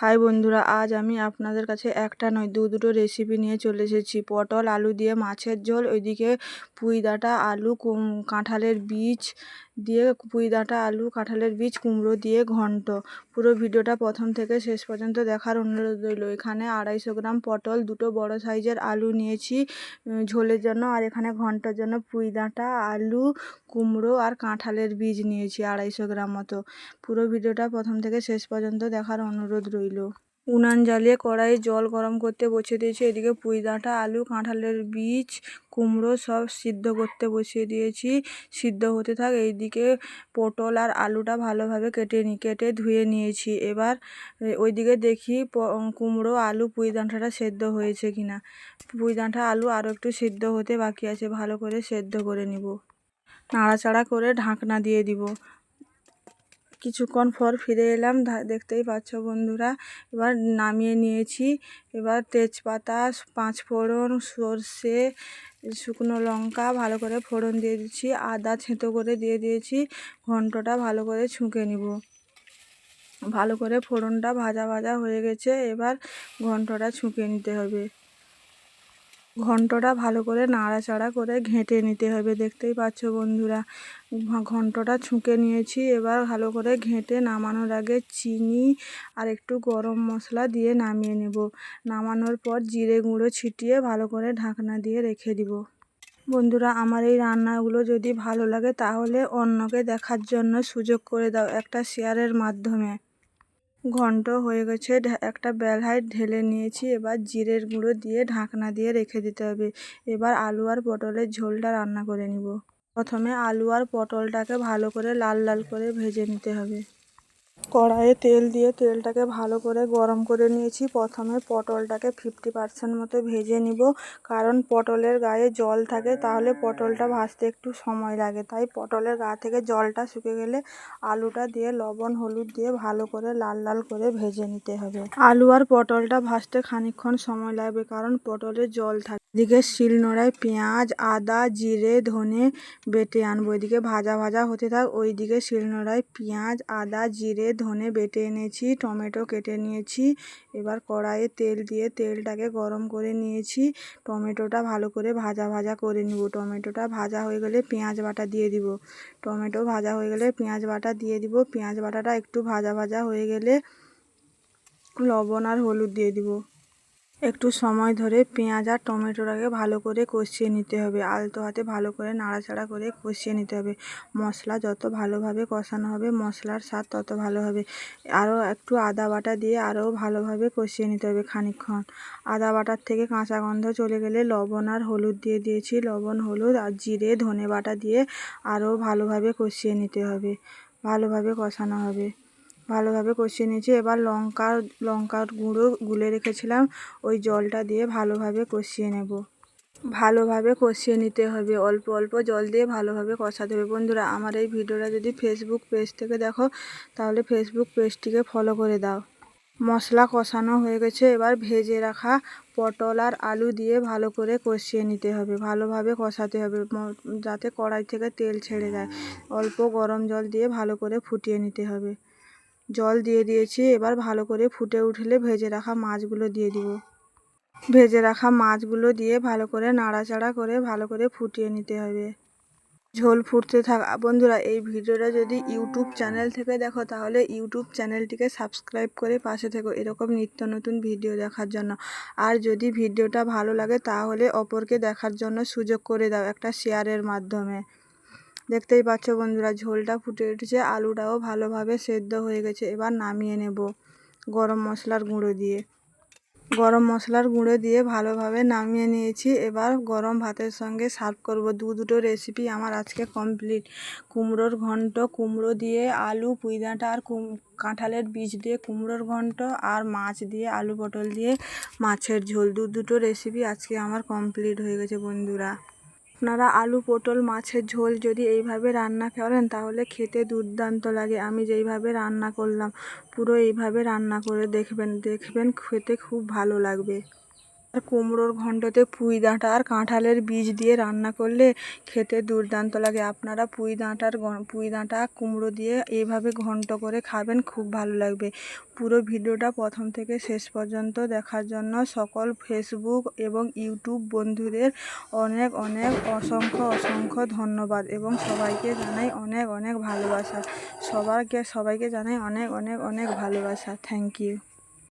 High বন্ধুরা, আজ আমি আপনাদের কাছে একটা নয় দুটো রেসিপি নিয়ে চলে এসেছি। পটল আলু দিয়ে মাছের ঝোল, ওইদিকে পুঁইডাঁটা আলু কাঁঠালের বীজ দিয়ে পুঁইডাঁটা আলু কাঁঠালের বীজ কুমড়ো দিয়ে ঘন্ট। পুরো ভিডিওটা প্রথম থেকে শেষ পর্যন্ত দেখার অনুরোধ রইল। এখানে 250 গ্রাম পটল, দুটো বড় সাইজের আলু নিয়েছি ঝোলের জন্য, আর এখানে ঘন্টার জন্য পুঁইডাঁটা আলু কুমড়ো আর কাঁঠালের বীজ নিয়েছি 250 গ্রাম মতো। পুরো ভিডিওটা প্রথম থেকে শেষ পর্যন্ত দেখার অনুরোধ রইল। উনান জ্বালিয়ে কড়াইয়ে জল গরম করতে বসিয়ে দিয়েছি। এদিকে পুঁইডাঁটা আলু কাঁঠালের বীজ কুমড়ো সব সিদ্ধ করতে বসিয়ে দিয়েছি, সিদ্ধ হতে থাক। এইদিকে পটল আর আলুটা ভালোভাবে কেটে ধুয়ে নিয়েছি। এবার ওইদিকে দেখি কুমড়ো আলু পুঁইডাঁটাটা সেদ্ধ হয়েছে কিনা। পুঁইডাঁটা আলু আরও একটু সিদ্ধ হতে বাকি আছে, ভালো করে সেদ্ধ করে নিব। নাড়াচাড়া করে ঢাকনা দিয়ে দিব। কিছুক্ষণ পর ফিরে এলাম, দেখতেই পাচ্ছ বন্ধুরা। এবার নামিয়ে নিয়েছি। এবার তেজপাতা, পাঁচফোড়ন, সর্ষে, শুকনো লঙ্কা ভালো করে ফোড়ন দিয়ে দিচ্ছি, আদা থেঁতো করে দিয়ে দিয়েছি। ঘন্টটা ভালো করে ছুঁকে নিব। ভালো করে ফোড়নটা ভাজা ভাজা হয়ে গেছে, এবার ঘন্টটা ছুঁকে নিতে হবে। ঘন্টটা ভালো করে নাড়াচাড়া করে ঘেঁটে নিতে হবে। দেখতেই পাচ্ছ বন্ধুরা, ঘন্টটা ছুঁকে নিয়েছি। এবার ভালো করে ঘেঁটে নামানোর আগে চিনি আর একটু গরম মশলা দিয়ে নামিয়ে নেব। নামানোর পর জিরে গুঁড়ো ছিটিয়ে ভালো করে ঢাকনা দিয়ে রেখে দিব। বন্ধুরা, আমার এই রান্নাগুলো যদি ভালো লাগে তাহলে অন্যকে দেখার জন্য সুযোগ করে দাও একটা শেয়ারের মাধ্যমে। ঘন্ট হয়ে গেছে, একটা বেলহায় ঢেলে নিয়েছি। এবার জিরের গুঁড়ো দিয়ে ঢাকনা দিয়ে রেখে দিতে হবে। এবার আলু আর পটলের ঝোলটা রান্না করে নিব। প্রথমে আলু আর পটলটাকে ভালো করে লাল লাল করে ভেজে নিতে হবে। কড়াইয়ে তেল দিয়ে তেলটাকে ভালো করে গরম করে নিয়েছি। প্রথমে পটলটাকে 50% মতো ভেজে নিব, কারণ পটলের গায়ে জল থাকে, তাহলে পটলটা ভাজতে একটু সময় লাগে। তাই পটলের গা থেকে জলটা শুকে গেলে আলুটা দিয়ে লবণ হলুদ দিয়ে ভালো করে লাল লাল করে ভেজে নিতে হবে। আলু আর পটলটা ভাজতে খানিকক্ষণ সময় লাগবে, কারণ পটলে জল থাকে। এদিকে শিলনোড়ায় পেঁয়াজ, আদা, জিরে, ধনে বেটে আনবো। এদিকে ভাজা ভাজা হতে থাক। ওইদিকে শিলনোড়ায় পেঁয়াজ, আদা, জিরে, ধনে বেটে এনেছি, টমেটো কেটে নিয়েছি। এবার কড়াইয়ে তেল দিয়ে তেলটাকে গরম করে নিয়েছি। টমেটোটা ভালো করে ভাজা ভাজা করে নিব। টমেটোটা ভাজা হয়ে গেলে পেঁয়াজ বাটা দিয়ে দিব। টমেটো ভাজা হয়ে গেলে পেঁয়াজ বাটা দিয়ে দিব। পেঁয়াজ বাটাটা একটু ভাজা ভাজা হয়ে গেলে লবণ আর হলুদ দিয়ে দিব। একটু সময় ধরে পেঁয়াজ আর টমেটোটাকে ভালো করে কষিয়ে নিতে হবে। আলতো হাতে ভালো করে নাড়াচাড়া করে কষিয়ে নিতে হবে। মশলা যত ভালোভাবে কষানো হবে মশলার স্বাদ তত ভালো হবে। আরও একটু আদা বাটা দিয়ে আরও ভালোভাবে কষিয়ে নিতে হবে খানিকক্ষণ। আদা বাটার থেকে কাঁচা গন্ধ চলে গেলে লবণ আর হলুদ দিয়ে দিয়েছি। লবণ হলুদ আর জিরে ধনে বাটা দিয়ে আরও ভালোভাবে কষিয়ে নিতে হবে। ভালোভাবে কষানো হবে। ভালোভাবে কষিয়ে নিয়েছি। এবার লঙ্কার গুঁড়ো গুলে রেখেছিলাম, ওই জলটা দিয়ে ভালোভাবে কষিয়ে নেব। ভালোভাবে কষিয়ে নিতে হবে, অল্প অল্প জল দিয়ে ভালোভাবে কষাতে হবে। বন্ধুরা, আমার এই ভিডিওটা যদি ফেসবুক পেজ থেকে দেখো তাহলে ফেসবুক পেজটিকে ফলো করে দাও। মশলা কষানো হয়ে গেছে, এবার ভেজে রাখা পটল আর আলু দিয়ে ভালো করে কষিয়ে নিতে হবে। ভালোভাবে কষাতে হবে যাতে কড়াই থেকে তেল ছেড়ে যায়। অল্প গরম জল দিয়ে ভালো করে ফুটিয়ে নিতে হবে। জল দিয়ে দিয়েছি। এবার ভালো করে ফুটে উঠলে ভেজে রাখা মাছগুলো দিয়ে দিব। ভেজে রাখা মাছগুলো দিয়ে ভালো করে নাড়াচাড়া করে ভালো করে ফুটিয়ে নিতে হবে। ঝোল ফুটতে থাক। বন্ধুরা, এই ভিডিওটা যদি ইউটিউব চ্যানেল থেকে দেখো তাহলে ইউটিউব চ্যানেলটিকে সাবস্ক্রাইব করে পাশে থেকো এরকম নিত্য নতুন ভিডিও দেখার জন্য। আর যদি ভিডিওটা ভালো লাগে তাহলে অপরকে দেখার জন্য সুযোগ করে দাও একটা শেয়ারের মাধ্যমে। দেখতেই পাচ্ছ বন্ধুরা, ঝোলটা ফুটে উঠেছে, আলুটাও ভালোভাবে সেদ্ধ হয়ে গেছে। এবার নামিয়ে নেব গরম মশলার গুঁড়ো দিয়ে। গরম মশলার গুঁড়ো দিয়ে ভালোভাবে নামিয়ে নিয়েছি। এবার গরম ভাতের সঙ্গে সার্ভ করব। দুটো রেসিপি আমার আজকে কমপ্লিট। কুমড়োর ঘন্ট, কুমড়ো দিয়ে আলু পুঁইডাঁটা আর কাঁঠালের বীজ দিয়ে কুমড়োর ঘন্ট, আর মাছ দিয়ে আলু পটল দিয়ে মাছের ঝোল। দুটো রেসিপি আজকে আমার কমপ্লিট হয়ে গেছে বন্ধুরা। আপনারা আলু পটল মাছের ঝোল যদি এইভাবে রান্না করেন তাহলে খেতে দুর্দান্ত লাগে। আমি যেইভাবে রান্না করলাম পুরো এইভাবে রান্না করে দেখবেন খেতে খুব ভালো লাগবে। আর কুমড়োর ঘন্টতে পুঁই ডাঁটা আর কাঁঠালের বীজ দিয়ে রান্না করলে খেতে দুর্দান্ত লাগে। আপনারা পুঁই ডাঁটা কুমড়ো দিয়ে এইভাবে ঘন্ট করে খাবেন, খুব ভালো লাগবে। পুরো ভিডিওটা প্রথম থেকে শেষ পর্যন্ত দেখার জন্য সকল ফেসবুক এবং ইউটিউব বন্ধুদের অনেক অনেক অসংখ্য ধন্যবাদ এবং সবাইকে জানাই অনেক অনেক ভালোবাসা। সবাইকে জানাই অনেক অনেক অনেক ভালোবাসা। Thank you.